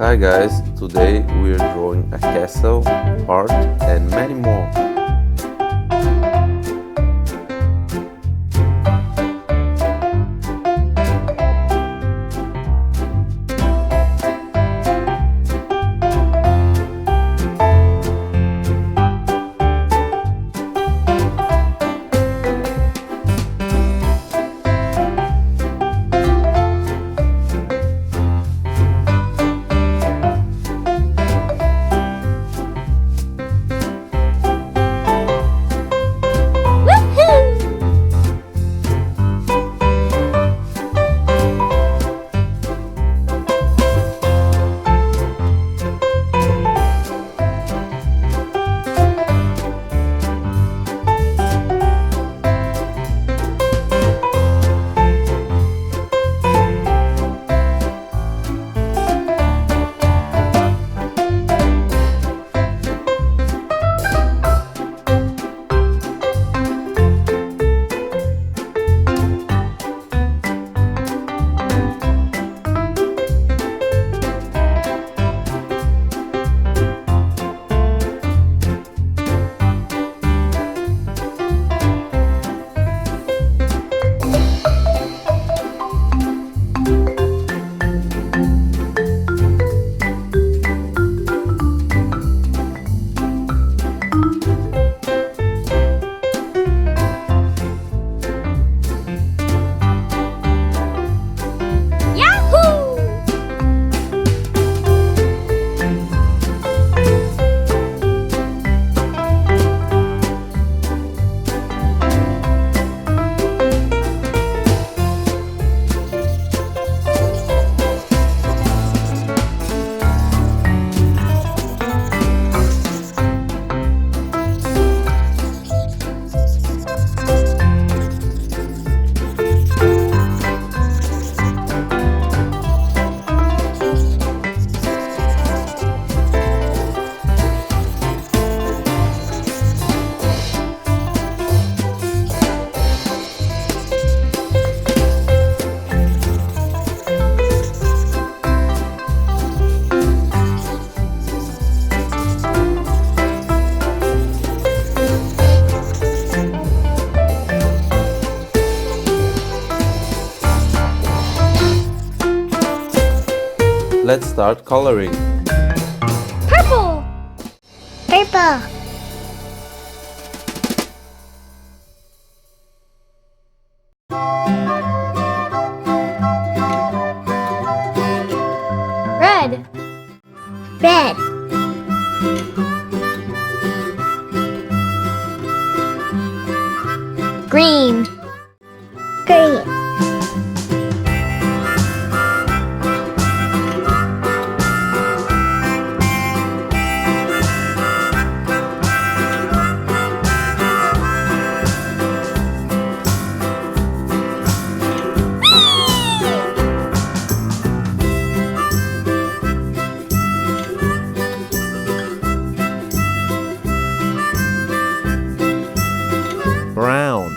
Hi guys, today we're drawing a castle, heart and many more. Let's start coloring. Purple. Purple. Red. Red. Green. Green. Brown.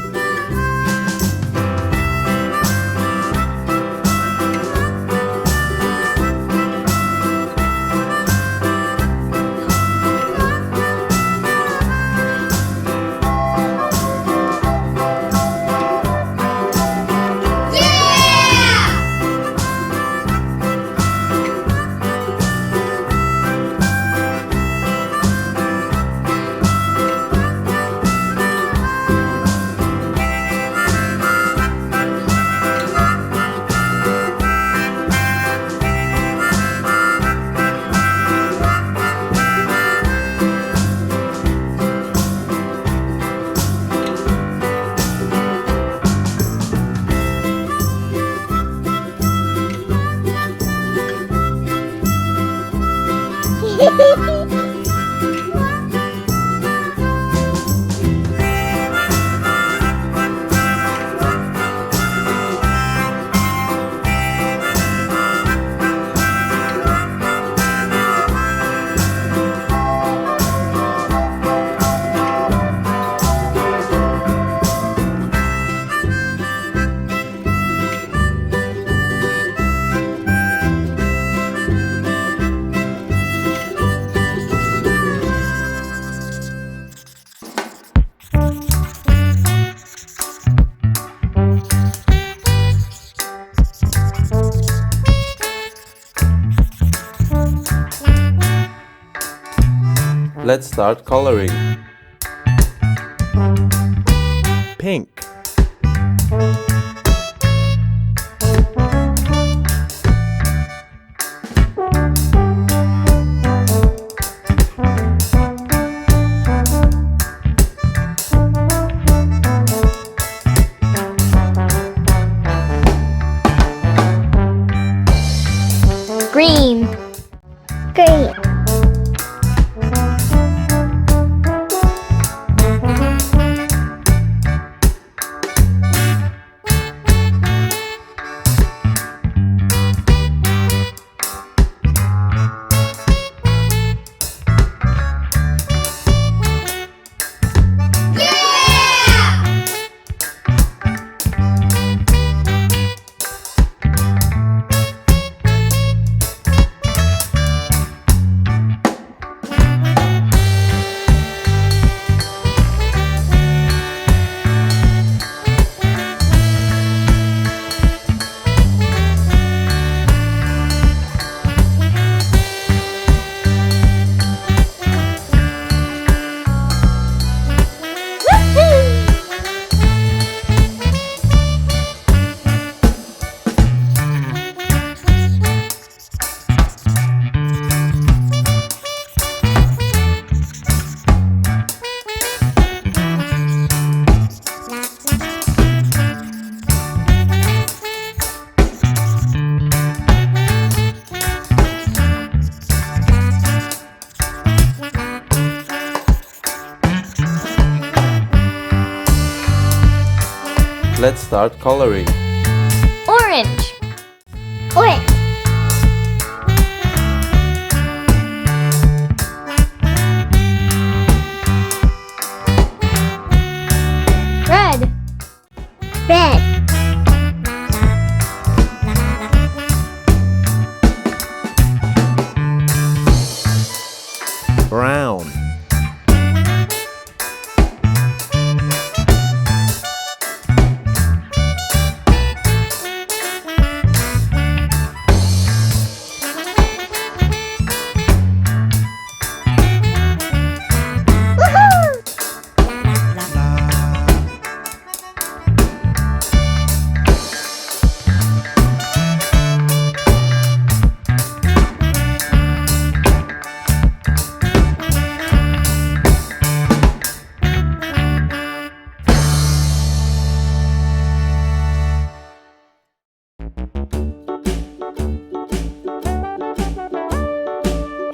Let's start coloring. Pink. Green. Green. Let's start coloring. Orange. Orange. Red. Red. Brown.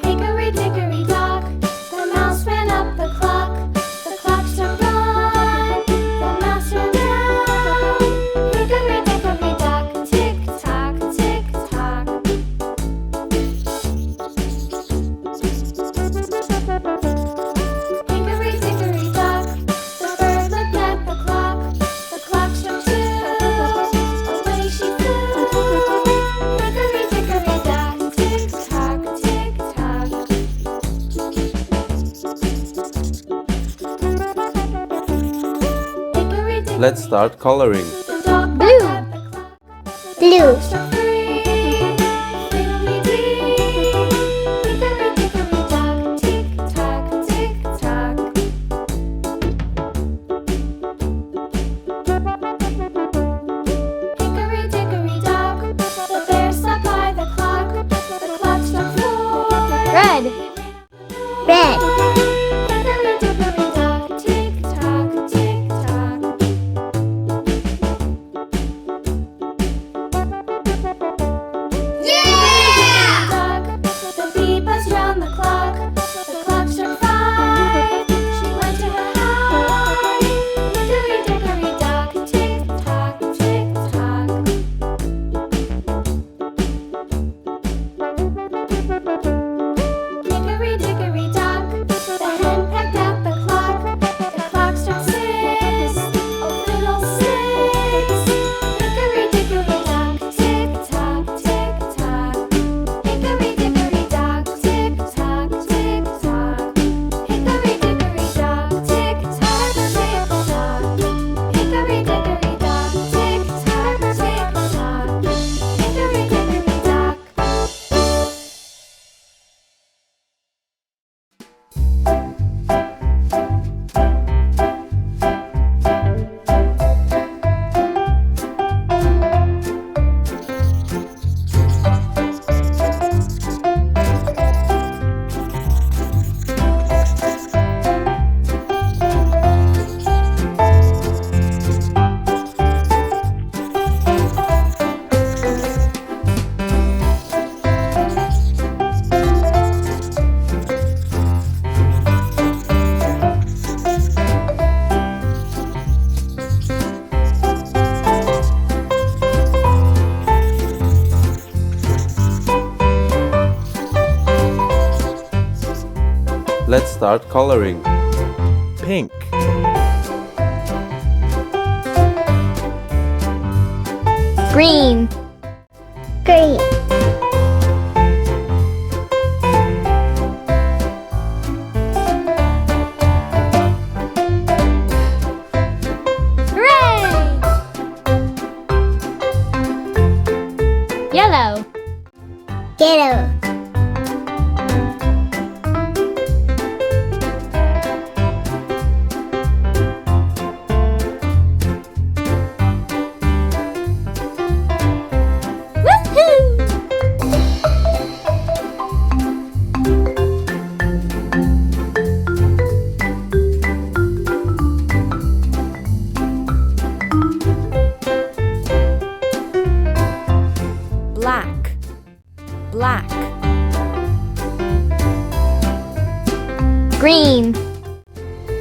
Hickory dickory dock, the mouse ran up the clock. The clock struck one, the mouse ran down. Hickory dickory dock, tick tock, tick tock. Hickory dickory dock, the bird looked at the clock. The clock struck two, away she flew. Hickory dickory dock, tick tock, tick tock. Hickory dickory Let's start coloring. the dog Blue. barked at the clock. Blue. Struck three, fiddly-dee. Hickory dickory dock, tick tock, tick tock. Hickory dickory dock, the bear sat by the clock. The clock struck four. Red. Red. Hickory dickory dock, tick tock, tick tock. Start coloring. Pink. Green. Green. Hooray! Yellow. Yellow. Black. Black. Green.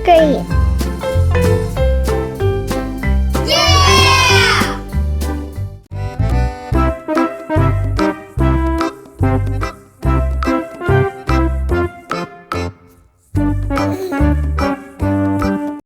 Green.